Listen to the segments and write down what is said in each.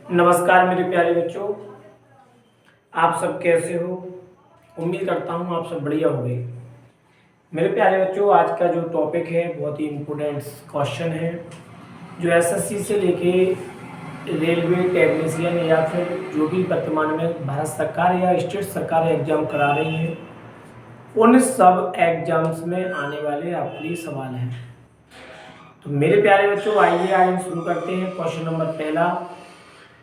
नमस्कार मेरे प्यारे बच्चों, आप सब कैसे हो। उम्मीद करता हूँ आप सब बढ़िया होंगे। मेरे प्यारे बच्चों, आज का जो टॉपिक है बहुत ही इम्पोर्टेंट क्वेश्चन है जो एसएससी से लेके रेलवे टेक्नीशियन या फिर जो भी वर्तमान में भारत सरकार या स्टेट सरकार एग्जाम करा रही है उन सब एग्जाम्स में आने वाले आपके सवाल हैं। तो मेरे प्यारे बच्चों, आइए आज हम शुरू करते हैं। क्वेश्चन नंबर पहला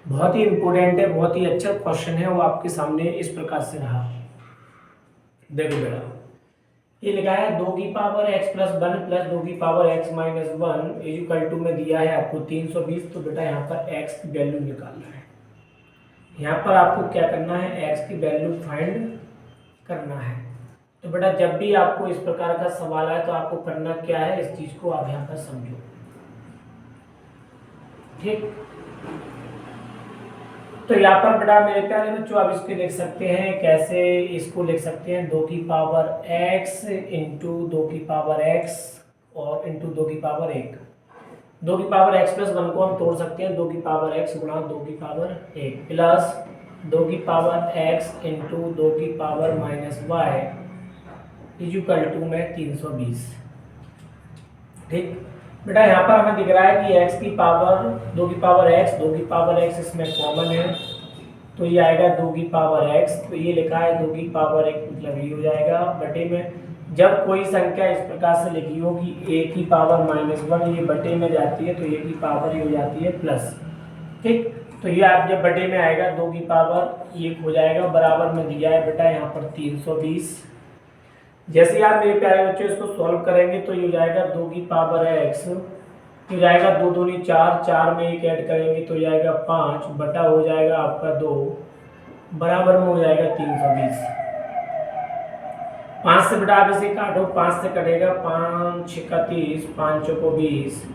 बहुत ही इंपॉर्टेंट है, बहुत ही अच्छा क्वेश्चन है। वो आपके सामने इस प्रकार से रहा। देखो बेटा, ये लिखा है 2 की पावर x प्लस 1 प्लस 2 की power x minus 1 equal to में दिया है आपको 320। तो बेटा यहाँ पर x की वैल्यू निकालना है। यहाँ पर आपको क्या करना है, x की वैल्यू फाइंड करना है। तो बेटा जब भी आपको इस प्रकार का सवाल आए तो आपको करना क्या है, इस चीज को आप यहाँ पर समझो। ठीक, तो यहाँ पर बेटा मेरे प्यारे बच्चों आप इसको लिख सकते हैं, कैसे इसको लिख सकते हैं, 2 की पावर x इंटू 2 की पावर x और इंटू 2 की पावर 1। 2 की पावर x प्लस 1 को हम तोड़ सकते हैं, 2 की पावर x गुणा 2 की पावर 1 प्लस 2 की पावर x इंटू 2 की power minus y equal to में 320। ठीक बेटा, यहाँ पर हमें दिख रहा है कि x की पावर 2 की पावर x, 2 की पावर x इसमें कॉमन है तो ये आएगा 2 की पावर x। तो ये लिखा है 2 की पावर 1 मतलब ये हो जाएगा बटे में। जब कोई संख्या इस प्रकार से लिखी हो कि a की पावर माइनस 1 ये बटे में जाती है तो a की पावर ये हो जाती है प्लस। ठीक, तो ये आप जब बटे में आएगा 2 की पावर 1 हो जाएगा, बराबर में दिया है बेटा यहाँ पर 320। जैसे ही आप मेरे प्यारे बच्चों इसको सॉल्व करेंगे तो ये हो जाएगा 2 की पावर x हो जाएगा 2 दूनी 4, 4 में 1 ऐड करेंगे तो जाएगा 5 बटा हो जाएगा आपका 2 बराबर में हो जाएगा 320। 5 से बेटा आप इसे काटो, 5 से कटेगा 5 6 30, 5 चौको 20,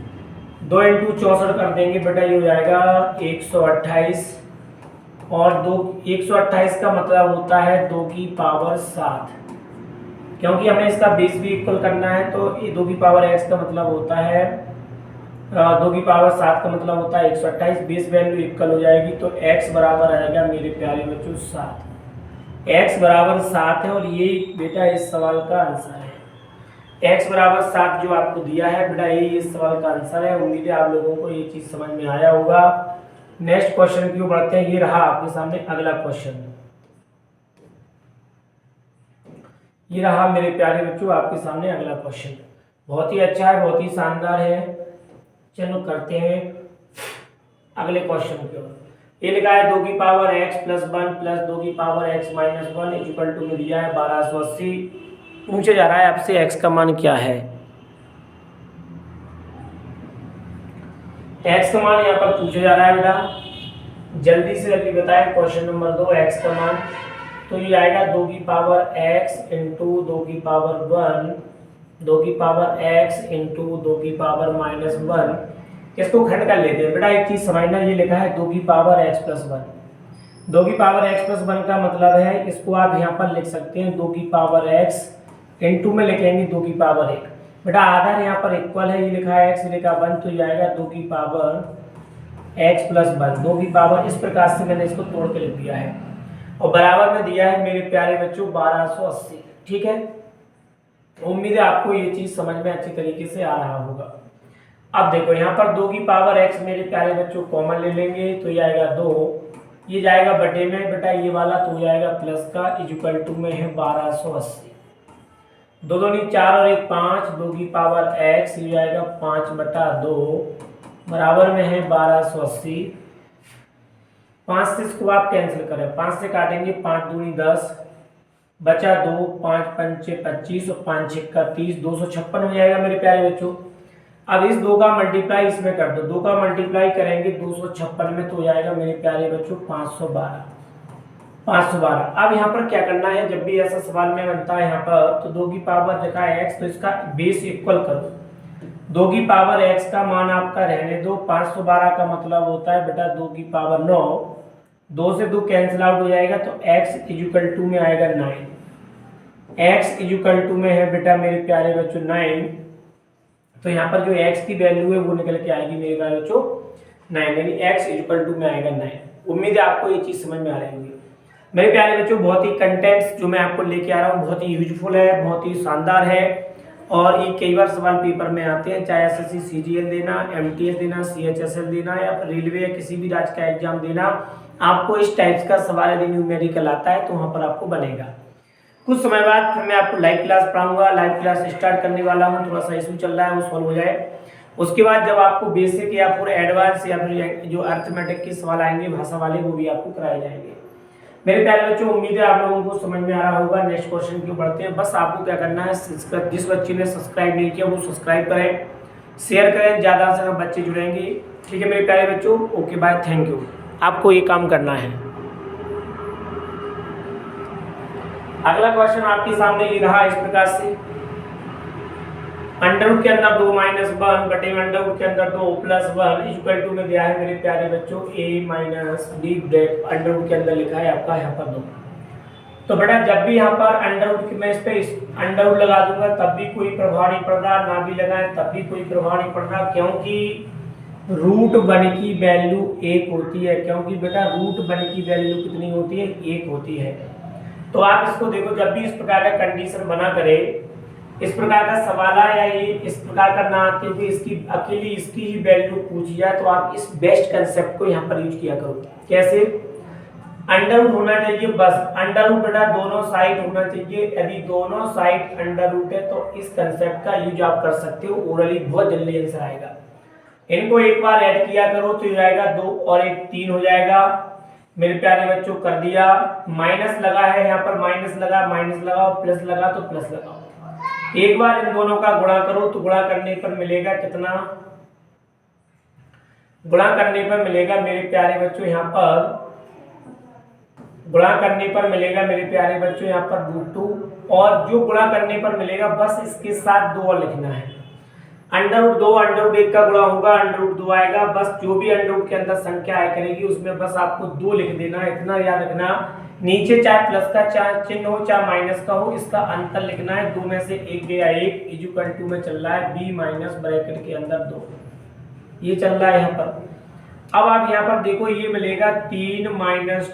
2 इंटू 64 कर देंगे बेटा ये हो जाएगा 128। और 2 128 का मतलब होता है 2 की पावर 7, क्योंकि हमें इसका बेस भी इक्वल करना है। तो ये 2 की पावर x का मतलब होता है 2 की पावर 7 का मतलब होता है 128। बेस वैल्यू इक्वल हो जाएगी तो x बराबर आएगा मेरे प्यारे बच्चों 7। x बराबर 7 है और ये बेटा इस सवाल का आंसर है। x बराबर 7 जो आपको दिया है बेटा ये इस सवाल का आंसर है। उम्मीद है आप लोगों को ये चीज समझ में आया होगा। नेक्स्ट क्वेश्चन की ओर बढ़ते हैं। ये रहा आपके सामने अगला क्वेश्चन। ये रहा मेरे प्यारे बच्चों आपके सामने अगला क्वेश्चन। बहुत ही अच्छा है, बहुत ही शानदार है। चलो करते हैं अगले क्वेश्चन की ओर। ये लिखा है 2 की पावर x प्लस 1 प्लस 2 की power x minus 1 equal to में दिया है 1280। पूछा जा रहा है आपसे x का मान क्या है। x का मान यहाँ पर पूछा जा रहा है बेटा, जल्दी से जल्दी बताएं। क्वेश्चन नंबर 2 x का मान तो ये आएगा 2 की पावर x इंटू 2 की पावर 1, 2 की पावर x इंटू 2 की पावर माइनस 1। इसको खंड कर लेते हैं बेटा। एक चीज समझना, ये लिखा है 2 की पावर x प्लस 1। 2 की पावर x प्लस 1 का मतलब है, इसको आप यहाँ पर लिख सकते हैं 2 की पावर x इंटू में लिखेंगे 2 की पावर 1। बेटा आधार यहाँ पर इक्वल है, ये लिखा है x लिखा 1 तो ये आएगा 2 की पावर x प्लस 1। 2 की पावर इस प्रकार से मैंने इसको तोड़ के लिख दिया है और बराबर में दिया है मेरे प्यारे बच्चों 1280। ठीक है, उम्मीद है आपको ये चीज समझ में अच्छी तरीके से आ रहा होगा। अब देखो यहाँ पर 2 की पावर x मेरे प्यारे बच्चों कॉमन ले लेंगे तो ये आएगा 2, ये जाएगा बटे में बेटा ये वाला तो हो जाएगा प्लस का इक्वल टू में है 1280। 2 दूनी 4 और 1 5, 2 की पावर x ये जाएगा 5 बटा 2 बराबर में है 1280। 5 से इसको आप कैंसिल करें, 5 से काटेंगे 5 दूनी 10 बचा 2, 5 पंचे 25 और 5 छिक्का 30, 256 हो जाएगा मेरे प्यारे बच्चों। अब इस 2 का मल्टीप्लाई इसमें कर दो, 2 का मल्टीप्लाई करेंगे 256 में तो हो जाएगा मेरे प्यारे बच्चों 512। 512। अब यहाँ पर क्या करना है, जब भी ऐसा सवाल में बनता है यहाँ पर तो 2 की पावर लिखा है x तो इसका बेस इक्वल करो। 2 की पावर x का मान आपका रहने दो, 512 का मतलब होता है बेटा 2 की पावर 9, 2 से 2 कैंसिल आउट हो जाएगा तो x इक्वल टू में आएगा 9। x इक्वल टू में है बेटा मेरे प्यारे बच्चों 9। तो यहाँ पर जो x की वैल्यू है वो निकल के आएगी मेरे प्यारे बच्चों 9, यानी x इक्वल टू में आएगा 9। उम्मीद है आपको ये चीज़ समझ में आ रही होगी। मेरे प्यारे बच्चों, बहुत ही कंटेंट्स जो मैं आपको लेके आ रहा हूँ बहुत ही यूजफुल है, बहुत ही शानदार है, और ये कई बार सवाल पेपर में आते हैं, चाहे एसएससी सीजीएल देना, एमटीएस देना, सीएचएसएल देना, या फिर रेलवे या किसी भी राज्य का एग्जाम देना, आपको इस टाइप्स का सवाल यदि न्यूमेरिकल आता है तो वहाँ पर आपको बनेगा। कुछ समय बाद फिर मैं आपको लाइव क्लास पढ़ाऊंगा। लाइव क्लास स्टार्ट करने वाला हूँ, थोड़ा सा इशू चल रहा है, वो सॉल्व हो जाए। उसके बाद जब आपको बेसिक या फिर एडवांस या फिर जो अर्थमेटिक के सवाल आएंगे भाषा वाले, वो भी आपको कराए जाएंगे। मेरे प्यारे बच्चों, उम्मीद है आप लोगों को समझ में आ रहा होगा। नेक्स्ट क्वेश्चन की ओर बढ़ते हैं। बस आपको क्या करना है, जिस बच्चे ने सब्सक्राइब नहीं किया वो सब्सक्राइब करें, शेयर करें, ज़्यादा से ज़्यादा बच्चे जुड़ेंगे। ठीक है मेरे प्यारे बच्चों, ओके बाय, थैंक यू। आपको ये काम करना है। अगला क्वेश्चन आपके सामने ये रहा इस प्रकार से, अंडर रूट के अंदर 2 - 1 बटे अंडर रूट के अंदर 2 + 1 इक्वल टू में दिया है मेरे प्यारे बच्चों a - b bracket under root के अंदर लिखा है आपका यहाँ पर 2। तो बेटा जब भी यहाँ पर अंडर रूट की मैं इस पे अंडर रूट लगा दूंगा तब भी कोई प्रभाव नहीं पड़ रहा, ना भी लगाएं तब भी कोई प्रभाव नहीं पड़ रहा, क्योंकि रूट 1 की वैल्यू 1 होती है। क्योंकि बेटा रूट 1 की वैल्यू कितनी होती है, 1 होती है। तो आप इसको देखो, जब भी इस प्रकार का कंडीशन बना करे, इस प्रकार का सवाल आए या ये इस प्रकार का ना आते हुए इसकी अकेली इसकी ही वैल्यू पूछी जाए, तो आप इस बेस्ट कंसेप्ट को यहाँ पर यूज किया करो। कैसे? अंडर रूट होना चाहिए, बस अंडर रूट बेटा दोनों साइड होना चाहिए। यदि दोनों साइड अंडर रूट है तो इस कंसेप्ट का यूज आप कर सकते हो, ओरली बहुत जल्दी आंसर आएगा। इनको एक बार ऐड किया करो तो ये आएगा 2 और 1 3 हो जाएगा। मेरे प्यारे बच्चों कर दिया, माइनस लगा है यहाँ पर, माइनस लगा, माइनस लगाओ, प्लस लगा तो प्लस लगाओ। एक बार इन दोनों का गुणा करो तो गुणा करने पर मिलेगा कितना, गुणा करने पर मिलेगा मेरे प्यारे बच्चों यहाँ पर, गुणा करने पर मिलेगा मेरे प्यारे बच्चों यहाँ पर √2, और जो गुणा करने पर मिलेगा बस इसके साथ 2 और लिखना है। अंडर रूट 2 अंडर रूट 1 का गुणा होगा, अंडर रूट 2 आएगा। बस जो भी अंडर रूट के अंदर संख्या आया करेगी उसमें बस आपको 2 लिख देना है, इतना याद रखना। नीचे चाहे प्लस का चाहे चिन्ह हो चाहे माइनस का हो, इसका अंतर लिखना है। 2 में से 1 गया 1 इक्वल टू में चल रहा है b माइनस ब्रैकेट के अंदर 2, ये चल रहा है यहाँ पर। अब आप यहाँ पर देखो, ये मिलेगा 3 -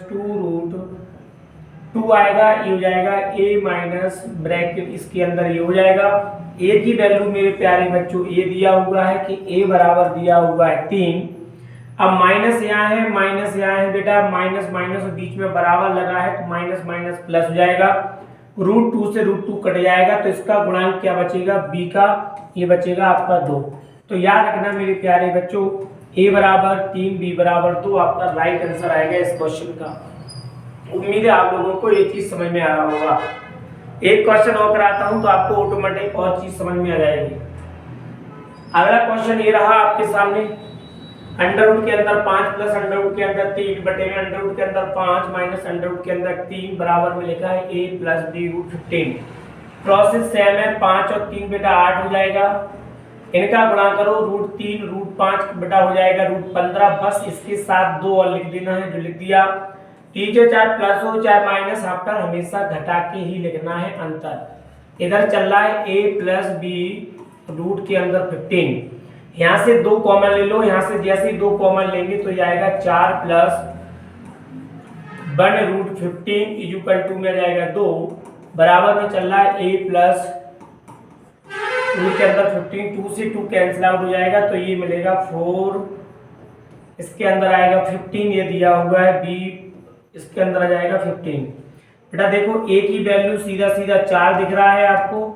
2√2 आएगा, ये हो जाएगा a माइनस ब्रैकेट इसके अंदर ये हो जाएगा। a की वैल्यू मेरे प्यारे बच्चों ये दिया हुआ है कि a बराबर दिया हुआ है 3। अब माइनस यहाँ है, माइनस यहाँ है बेटा, माइनस माइनस बीच में बराबर लगा है तो माइनस माइनस प्लस हो जाएगा। √2 से √2 कट जाएगा तो इसका गुणांक क्या बचेगा, b का, ये बचेगा आपका 2। तो याद रखना मेरे प्यारे बच्चों, a बराबर 3 b बराबर 2 आपका राइट आंसर आएगा इस क्वेश्चन का। उम्मीद है आप लोगों को ये चीज समझ में आ रहा होगा। एक क्वेश्चन और कराता हूं तो आपको ऑटोमेटिक और चीज समझ में आ जाएगी। अगला क्वेश्चन ये रहा आपके सामने, अंडर रूट के अंदर 5 प्लस अंडर रूट के अंदर 3 बटे में अंडर रूट के अंदर 5 माइनस अंडर रूट के अंदर 3 बराबर में लिखा है a plus b√15। Process same है, 5 और 3 बेटा 8 हो जाएगा। इनका गुणा करो, √3 √5 बेटा हो जाएगा √15। बस इसके साथ 2 और लिख देना है, जो लिख दिया। टीचर चाहे प्लस हो चाहे माइनस, आप पर हमेशा घटा के ही लिखना है अंतर। इधर चल रहा है a प्लस b रूट के अंदर 15, यहाँ से 2 कॉमन ले लो, यहाँ से जैसे ही 2 कॉमन लेंगे तो ये आएगा 4 प्लस 1√15 इक्वल टू में जाएगा 2, बराबर में चल रहा है a प्लस रूट के अंदर 15, 2 से 2 कैंसिल आउट हो जाएगा तो ये मिलेगा 4, इसके अंदर आएगा 15, ये दिया हुआ है b, इसके अंदर आ जाएगा 15। बेटा देखो a की वैल्यू सीधा सीधा 4 दिख रहा है आपको,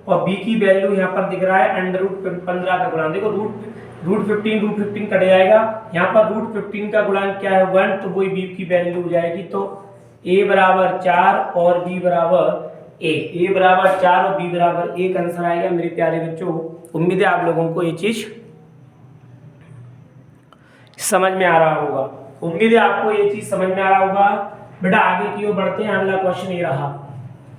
और b की वैल्यू यहाँ पर दिख रहा है √15 का गुणांक। देखो √15 कट जाएगा, यहाँ पर √15 का गुणांक क्या है 1, तो वही b की वैल्यू हो जाएगी। तो a बराबर 4 और b बराबर 1, a बराबर 4 और b बराबर 1 आंसर आएगा मेरे प्यारे बच्चों। उम्मीद है आप लोगों को ये चीज समझ में आ रहा होगा, उम्मीद है आपको ये चीज समझ में आ रहा होगा। बेटा आगे की ओर बढ़ते हैं। अगला क्वेश्चन ये रहा,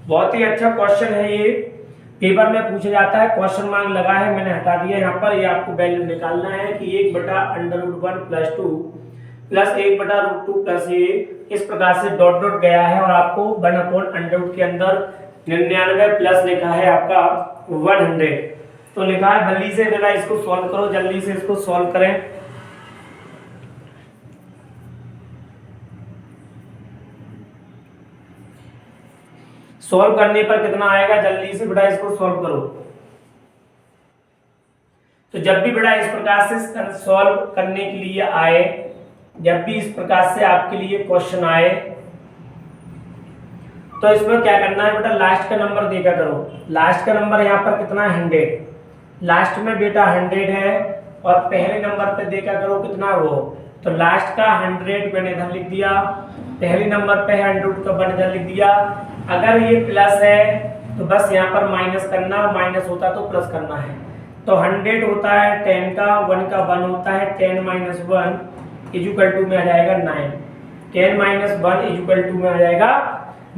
बहुत ही अच्छा क्वेश्चन है, ये पेपर में पूछा जाता है, क्वेश्चन मार्क लगा है, मैंने हटा दिया यहाँ पर। ये आपको वैल्यू निकालना है कि 1/√1 + 2 प्लस 1/√2 प्लस ये, इस प्रकार से डॉट डॉट गया है, और आपको 1/√√ के अंदर 99 प्लस लिखा है आपका 100। तो लिखा है, जल्दी से बेटा इसको सॉल्व करो, जल्दी से इसको सॉल्व करें। सॉल्व करने पर कितना आएगा, जल्दी से बेटा इसको सॉल्व करो। तो जब भी बेटा इस प्रकार से सॉल्व करने के लिए आए, जब भी इस प्रकार से आपके लिए क्वेश्चन आए, तो इसमें क्या करना है बेटा, लास्ट का नंबर देखा करो। लास्ट का नंबर यहाँ पर कितना है, 100। लास्ट में बेटा 100 है और पहले नंबर पे देखा करो कितना वो, तो लास्ट का 100 मैंने इधर लिख दिया, पहले नंबर पे 100 का 1 इधर लिख दिया। अगर ये प्लस है तो बस यहाँ पर माइनस करना, माइनस होता तो प्लस करना है। तो 100 होता है 10 का, 1 का 1 होता है, 10 माइनस 1 इक्वल टू में आ जाएगा 9। 10 माइनस 1 इक्वल टू में आ जाएगा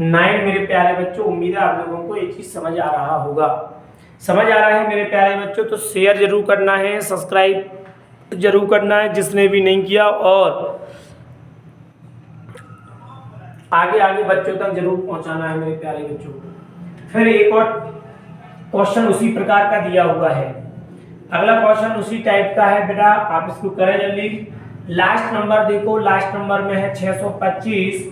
9। मेरे प्यारे बच्चों, उम्मीद है आप लोगों को ये चीज समझ आ रहा होगा। समझ आ रहा है मेरे प्यारे बच्चों, तो शेयर जरूर करना है, सब्सक्राइब जरूर करना है जिसने भी नहीं किया, और आगे आगे बच्चों तक जरूर पहुंचाना है मेरे प्यारे बच्चों। फिर एक और क्वेश्चन उसी प्रकार का दिया हुआ है। अगला क्वेश्चन उसी टाइप का है बेटा, आप इसको करें जल्दी। लास्ट नंबर देखो, लास्ट नंबर में है 625।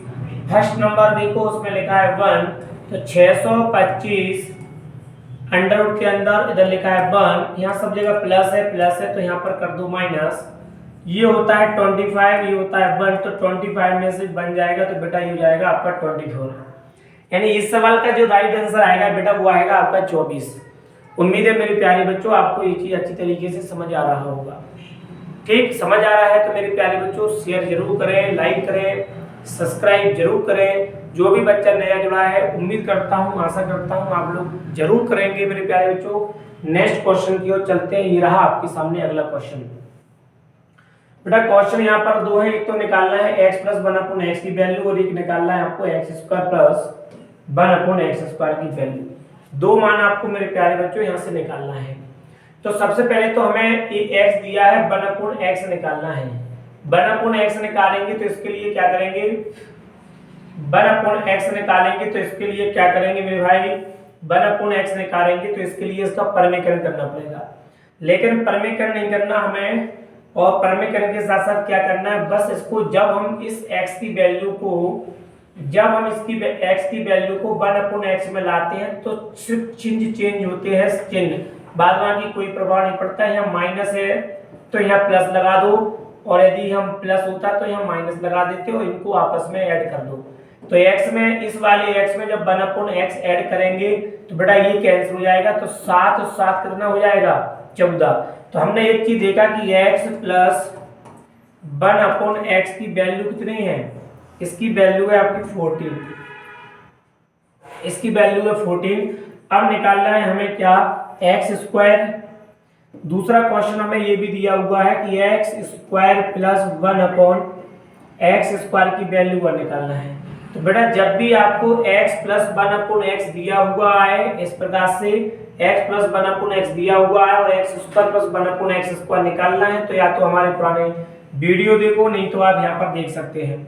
फर्स्ट नंबर देखो, उसमें लिखा है 1, तो 625 अंडर रूट के अंदर इधर लिखा है 1, यहाँ सब जगह प्लस है तो यहाँ पर कर दो माइनस। ये होता है 25, ये होता है 1, तो 25 में से बन जाएगा तो बेटा ये हो जाएगा आपका 24। यानी इस सवाल का जो राइट आंसर आएगा बेटा वो आएगा आपका 24। उम्मीद है मेरे प्यारे बच्चों आपको ये चीज अच्छी तरीके से समझ आ रहा होगा। ठीक, समझ आ रहा है तो मेरे प्यारे बच्चों शेयर जरूर करें, लाइक करें, सब्सक्राइब जरूर करें। जो भी बच्चा नया जुड़ा है, उम्मीद करता हूँ, आशा करता हूँ आप लोग जरूर करेंगे मेरे प्यारे बच्चों। नेक्स्ट क्वेश्चन की ओर चलते हैं। ये रहा आपके सामने अगला क्वेश्चन। बेटा क्वेश्चन यहाँ पर दो है, एक तो निकालना है x प्लस 1/x की वैल्यू, और एक निकालना है आपको x² प्लस 1/x² की वैल्यू। दो मान आपको मेरे प्यारे बच्चों यहाँ से निकालना है। तो सबसे पहले तो हमें ये x दिया है, 1/x निकालना है। 1/x निकालेंगे तो इसके लिए क्या करेंगे, 1/x निकालेंगे तो इसके लिए क्या करेंगे मेरे भाई, 1/x निकालेंगे तो इसके लिए इसका परमीकरण करना पड़ेगा। लेकिन परमीकरण नहीं करना हमें, और परमीकरण के साथ साथ क्या करना है, बस इसको जब हम इस x की वैल्यू को, जब हम इसकी x की वैल्यू को 1/x में लाते हैं तो सिर्फ चिन्ह चेंज होते हैं, चिन्ह, बाद बाकी कोई प्रभाव नहीं पड़ता है। यहाँ माइनस है तो यहाँ प्लस लगा दो, और यदि हम प्लस होता तो यहाँ माइनस लगा देते हो, इनको आपस में ऐड कर दो। तो x में, इस वाले x में जब 1/x ऐड करेंगे तो बेटा ये कैंसिल हो जाएगा, तो 7 और 7 कितना हो जाएगा, 14। तो हमने एक चीज देखा कि x प्लस 1/x की वैल्यू कितनी है, इसकी वैल्यू है आपकी 14, इसकी वैल्यू है 14। अब निकालना है हमें क्या, x²। दूसरा क्वेश्चन हमें ये भी दिया हुआ है कि x² प्लस 1/x² की वैल्यू 1 निकालना है। तो बेटा जब भी आपको x प्लस 1/x दिया हुआ है, इस प्रकार से x प्लस 1/x दिया हुआ है और x² प्लस 1/x² निकालना है, तो या तो हमारे पुराने वीडियो देखो, नहीं तो आप यहाँ पर देख सकते हैं।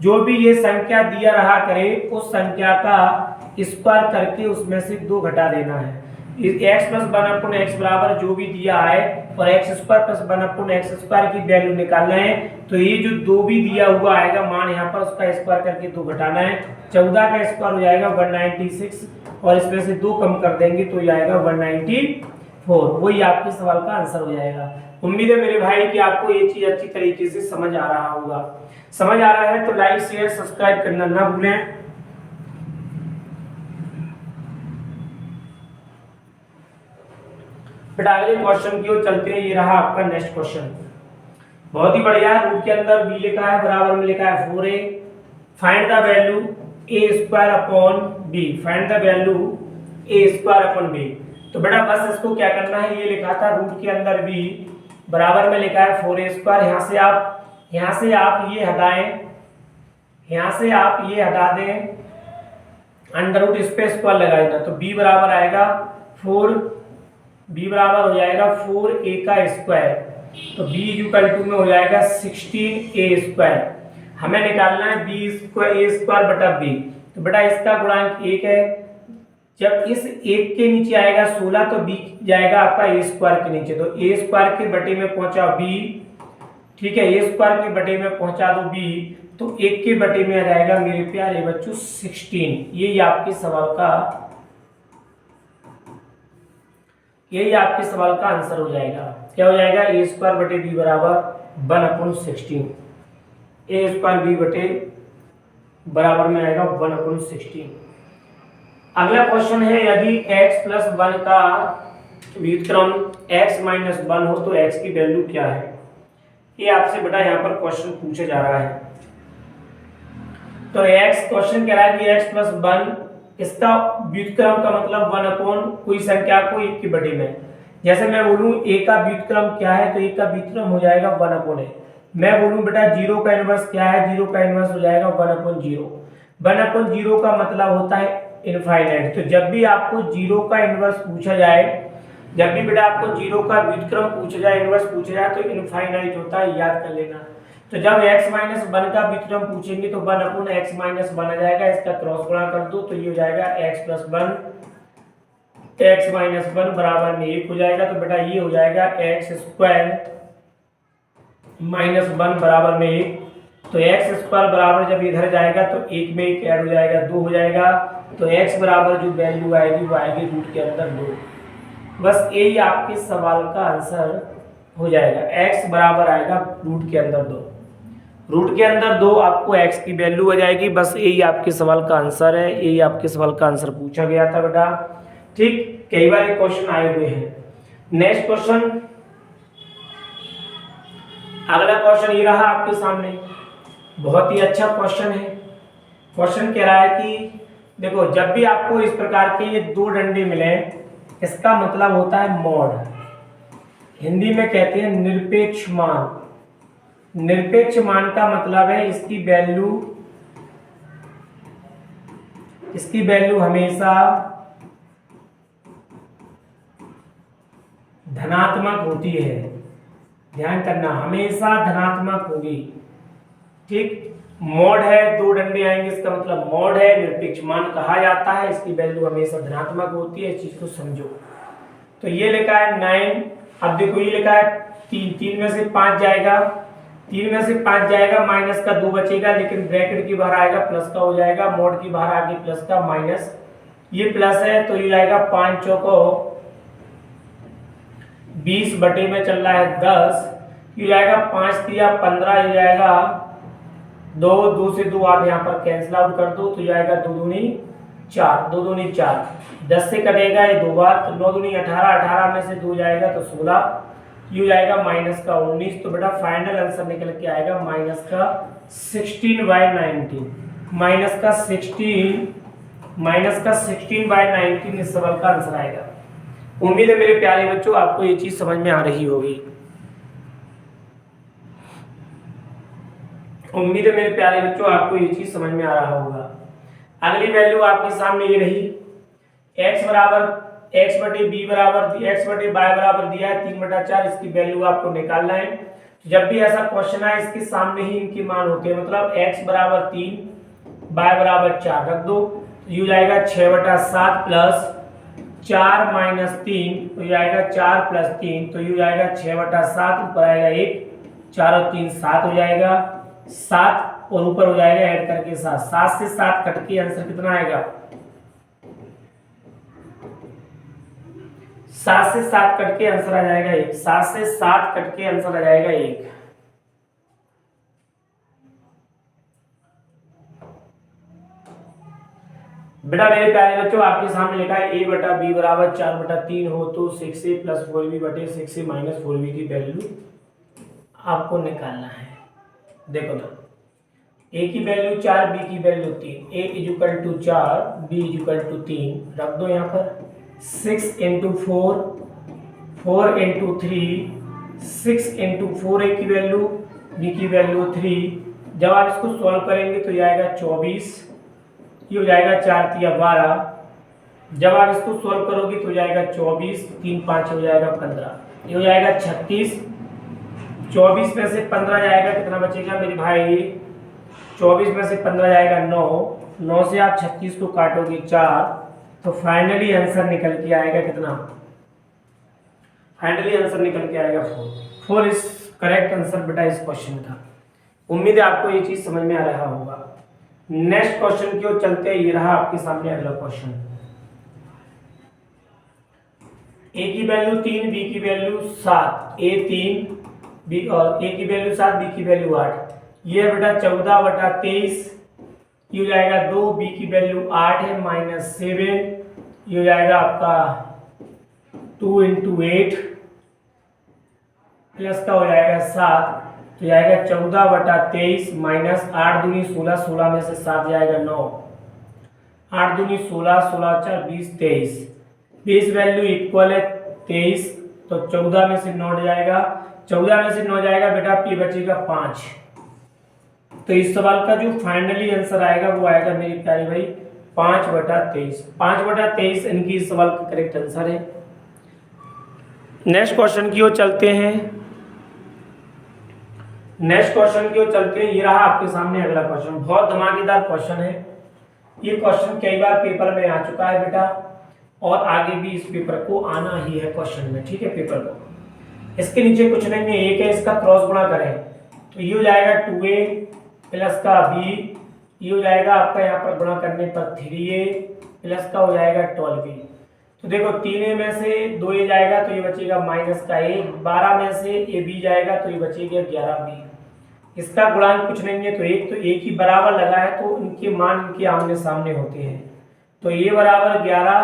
जो भी ये संख्या दिया रहा करे, उस संख्या का स्क्वायर करके उसमें से 2 घटा देना है। x प्लस 1/x बराबर जो भी दिया है और x² प्लस 1/x² की वैल्यू निकालना है, तो ये जो 2 भी दिया हुआ आएगा मान यहाँ पर, उसका स्क्वायर करके 2 घटाना है। 14 का स्क्वायर हो जाएगा 196, और इसमें से 2 कम कर देंगे तो ये आएगा 194। वही आपके सवाल का आंसर हो जाएगा। उम्मीद है मेरे भाई कि आपको ये चीज अच्छी तरीके से समझ आ रहा होगा। समझ आ रहा है तो लाइक शेयर सब्सक्राइब करना ना भूलें। बेटा अगले क्वेश्चन की ओर चलते हैं। ये रहा आपका नेक्स्ट क्वेश्चन, बहुत ही बढ़िया। रूट के अंदर b लिखा है, बराबर में लिखा है 4a। Find the value a² upon b, find the value a² upon b। तो बेटा बस इसको क्या करना है, ये लिखा था रूट के अंदर b, बराबर में लिखा है 4a²। यहाँ से आप ये हटाएं, यहाँ से आप ये हटा दें, अंडर रूट इस पे स्क्वायर लगा देना, तो b बराबर आएगा 4, b बराबर हो जाएगा 4a का स्क्वायर, तो b इक्वल टू में हो जाएगा 16a²। हमें निकालना है a² बटा b। तो बेटा इसका गुणांक 1 है, जब इस 1 के नीचे आएगा 16 तो b जाएगा आपका a² के नीचे, तो a² के बटे में पहुंचा b, ठीक है, ए स्क्वायर के बटे में पहुंचा दो बी, तो 1 के बटे में आ जाएगा मेरे प्यारे बच्चों 16। यही आपके सवाल का आंसर हो जाएगा। क्या हो जाएगा? ए स्क्वायर बटे बी बराबर 1/16। ए स्क्वायर बी बटे बराबर में आएगा 1/16। अगला क्वेश्चन है, यदि x प्लस 1 का व्युत्क्रम x माइनस 1 हो तो x की वैल्यू क्या है? ये आपसे बेटा यहाँ पर क्वेश्चन पूछा जा रहा है। तो x क्वेश्चन कह रहा है कि x प्लस 1, इसका व्युत्क्रम का मतलब 1 अपॉन कोई संख्या को 1 के बटे में। जैसे मैं बोलूं a का व्युत्क्रम क्या है, तो a का व्युत्क्रम हो जाएगा 1 अपॉन a। मैं बोलूं बेटा 0 का इनवर्स क्या है, 0 का इनवर्स हो जाएगा 1 अपॉन 0। 1 अपॉन 0 का मतलब होता है इनफाइनाइट। तो जब भी आपको 0 का इनवर्स पूछा जाए, जब भी बेटा आपको 0 का व्युत्क्रम पूछा जाए, इनवर्स पूछा जाए, तो इनफाइनाइट होता है, याद कर लेना। तो जब x माइनस 1 का व्युत्क्रम पूछेंगे तो 1 अपॉन x माइनस 1 आ जाएगा, इसका क्रॉस गुणा कर दो तो ये हो जाएगा x प्लस 1 x माइनस 1 बराबर में 1 हो जाएगा। तो बेटा ये हो जाएगा x स्क्वायर माइनस 1 बराबर में 1। तो x स्क्वायर बराबर जब इधर जाएगा तो 1 में 1 ऐड हो जाएगा, 2 हो जाएगा। तो x बराबर जो वैल्यू आएगी वो आएगी रूट के अंदर 2। बस यही आपके सवाल का आंसर हो जाएगा। x बराबर आएगा रूट के अंदर 2। रूट के अंदर 2 आपको x की वैल्यू आ जाएगी। बस यही आपके सवाल का आंसर है, यही आपके सवाल का आंसर पूछा गया था बेटा। ठीक, कई बार ये क्वेश्चन आए हुए हैं। नेक्स्ट क्वेश्चन, अगला क्वेश्चन ये रहा आपके सामने, बहुत ही अच्छा क्वेश्चन है। क्वेश्चन कह रहा है कि देखो, जब भी आपको इस प्रकार के ये 2 डंडे मिले, इसका मतलब होता है मॉड। हिंदी में कहते हैं निरपेक्ष मान। निरपेक्ष मान का मतलब है इसकी वैल्यू हमेशा धनात्मक होती है। ध्यान करना, हमेशा धनात्मक होगी। ठीक, मॉड है, 2 डंडे आएंगे, इसका मतलब मॉड है, निरपेक्ष मान कहा जाता है, इसकी वैल्यू हमेशा धनात्मक होती है। इस चीज को समझो। तो ये लिखा है 9। अब देखो ये लिखा है 3 में से 5 जाएगा, 3 में से 5 जाएगा, माइनस का 2 बचेगा, लेकिन ब्रैकेट की बाहर आएगा प्लस का हो जाएगा, मॉड की बाहर आगे प्लस का माइनस, ये प्लस है तो ये जाएगा 5 चौको 20 बटे में चल रहा है 10, ये जाएगा 5 तिया 15, ये जाएगा 2 से 2 आप यहाँ पर कैंसिल आउट कर दो तो जाएगा 2 दूनी 4, 2 दूनी 4, 10 से कटेगा ये 2 बार, तो 9 दूनी 18, 18 में से 2 जाएगा तो 16, ये जाएगा माइनस का 19। तो बेटा फाइनल आंसर निकल के आएगा माइनस का 16/19। माइनस का 16/19 इस सवाल का आंसर आएगा। उम्मीद है मेरे प्यारे बच्चों आपको ये चीज समझ में आ रही होगी। उम्मीद है मेरे प्यारे बच्चों आपको ये चीज समझ में आ रहा होगा। अगली वैल्यू आपके सामने ये रही, x बराबर x बटे b बराबर x बटे y बराबर दिया है 3/4, इसकी वैल्यू आपको निकालना है। तो जब भी ऐसा क्वेश्चन आए इसके सामने ही इनके मान होते हैं, मतलब x बराबर 3 y बराबर 4 रख दो, तो ये जाएगा 6/7 प्लस 4 माइनस 3, तो ये आएगा 4 प्लस 3, तो ये जाएगा 6/7, ऊपर आएगा 1, 4 और 3 7 हो जाएगा, 7 और ऊपर हो जाएगा ऐड करके 7, 7 से 7 कट के आंसर कितना आएगा, 7 से 7 कट के आंसर आ जाएगा 1, 7 से 7 कट के आंसर आ जाएगा 1। बेटा मेरे प्यारे बच्चों आपके सामने लिखा है a बटा b बराबर 4/3 हो तो 6a प्लस 4b बटे 6a माइनस 4b की वैल्यू आपको निकालना है। देखो ना, a की वैल्यू 4, b की value 3, a equal to 4, b equal to 3 रख दो यहाँ पर। 6 × 4, 4 × 3, 6 × 4 a की वैल्यू, b की वैल्यू 3। जब आप इसको सॉल्व करेंगे तो ये आएगा 24, ये हो जाएगा 4 तिया 12। जब आप इसको सॉल्व करोगे तो जाएगा 24, 3 5 हो जाएगा 15, ये हो जाएगा 36। 24 में से 15 जाएगा, कितना बचेगा मेरे भाई, 24 में से 15 जाएगा 9, 9 से आप 36 को काटोगे 4, तो फाइनली आंसर निकल के आएगा कितना, फाइनली आंसर निकल के आएगा 4। 4 इस करेक्ट आंसर बेटा इस क्वेश्चन का। उम्मीद है आपको ये चीज समझ में आ रहा होगा। नेक्स्ट क्वेश्चन की ओर चलते हैं। ये रहा आपके सामने अगला क्वेश्चन। ए की वैल्यू 3, बी की वैल्यू 7, ए 3 बी और ए की वैल्यू 7, बी की वैल्यू 8। ये है बेटा 14/23। ये हो जाएगा 2, बी की वैल्यू 8 है -7। ये हो जाएगा आपका 2 × 8 प्लस का हो जाएगा 7, तो जाएगा 14/23 माइनस 8 दूनी 16, 16 में से 7 जाएगा 9, 8 दूनी 16, 16 4 20, 23। 20 वैल्यू इक्वल है 23, तो 14 में से 9 जाएगा, 14 में से 9 जाएगा बेटा, ये बचेगा 5। तो इस सवाल का जो फाइनली आंसर आएगा वो आएगा मेरी प्यारी भाई 5/23। 5/23 इनकी इस सवाल का करेक्ट आंसर है। नेक्स्ट क्वेश्चन की ओर चलते हैं। नेक्स्ट क्वेश्चन की ओर चलते हैं। ये रहा आपके सामने अगला क्वेश्चन। बहुत धमाकेदार क्वेश्चन है। ये क्वेश्चन कई बार पेपर में आ चुका है बेटा, और आगे भी इस पेपर को आना ही है क्वेश्चन में, ठीक है। पेपर को इसके नीचे कुछ नहीं है, एक है, इसका क्रॉस गुणा करें तो ये हो जाएगा 2a प्लस का b, ये हो जाएगा आपका यहाँ पर गुणा करने पर 3a प्लस का हो जाएगा 12b। तो देखो 3a में से 2a जाएगा तो ये बचेगा माइनस का 1, 12 में से ab जाएगा तो ये बचेगा 11b। इसका गुणांक कुछ नहीं है तो एक, तो एक ही बराबर लगा है तो इनके मान इनके आमने सामने होते हैं। तो a बराबर 11,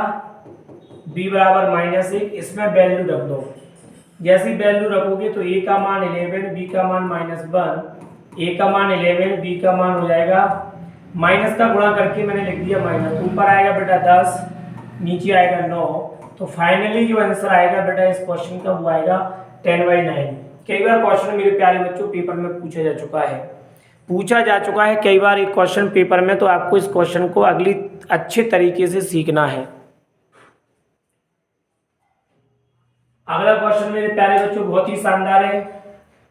b बराबर -1, इसमें वैल्यू रख दो। जैसी वैल्यू रखोगे तो a का मान 11, b का मान -1, a का मान 11, b का मान हो जाएगा, माइनस का गुणा करके मैंने लिख दिया माइनस, ऊपर आएगा बेटा 10, नीचे आएगा 9। तो फाइनली जो आंसर आएगा बेटा इस क्वेश्चन का वो आएगा 10/9। कई बार क्वेश्चन मेरे प्यारे बच्चों पेपर में पूछा जा चुका है कई बार एक क्वेश्चन पेपर में, तो आपको इस क्वेश्चन को अगली अच्छे तरीके से सीखना है। अगला क्वेश्चन मेरे प्यारे बच्चों बहुत ही शानदार है।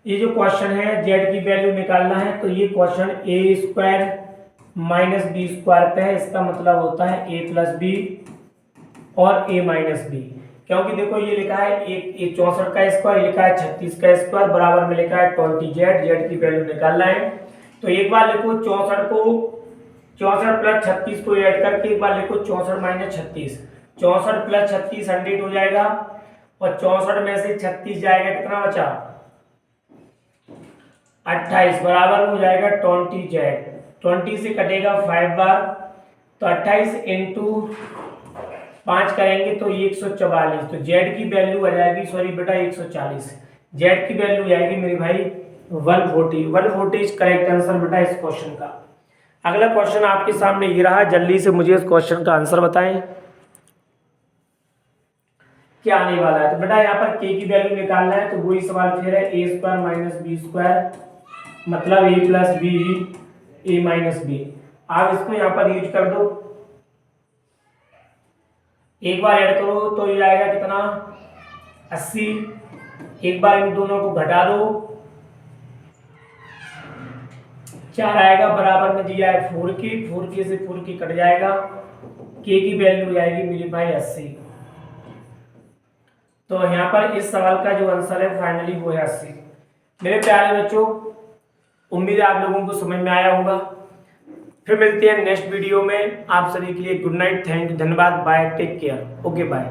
ये जो क्वेश्चन है z की वैल्यू निकालना है, तो ये क्वेश्चन a² - b² पे है। इसका मतलब होता है a + b और a - b, क्योंकि देखो ये लिखा है एक 64 का स्क्वायर, लिखा है 36 का स्क्वायर, बराबर में लिखा है 20z। z की वैल्यू निकालना है तो एक बार लिखो 64 + 36 को ऐड करके एक बार लिखो 64 - 36, 64 + 36 100 हो जाएगा, और 64 में से 36 जाएगा, कितना बचा 28, बराबर हो जाएगा 20z। 20 से कटेगा 5 बार, तो 28 × 5 करेंगे तो 144। तो z की वैल्यू आ जाएगी, सॉरी बेटा 140, z की वैल्यू आएगी मेरी भाई 140। 140 करेक्ट आंसर बेटा इस क्वेश्चन का। अगला क्वेश्चन आपके सामने ये रहा, जल्दी से मुझे इस क्वेश्चन का आंसर बताएं क्या आने वाला है। तो बेटा यहाँ पर k की वैल्यू निकालना है, तो वही सवाल फिर है a² - b², मतलब a + b a - b। आप इसको यहाँ पर यूज कर दो, एक बार ऐड करो तो ये आएगा कितना 80, एक बार इन दोनों को घटा दो, 4 आएगा, बराबर में दिया है 4k, 4k से 4k कट जाएगा, k की वैल्यू जाएगी मेरी भाई 80। तो यहाँ पर इस सवाल का जो आंसर है फाइनली वो है 80। मेरे प्यारे बच्चों, उम्मीद है आप लोगों को समझ में आया होगा। फिर मिलते हैं नेक्स्ट वीडियो में। आप सभी के लिए गुड नाइट, थैंक यू, धन्यवाद, bye, take care, okay bye.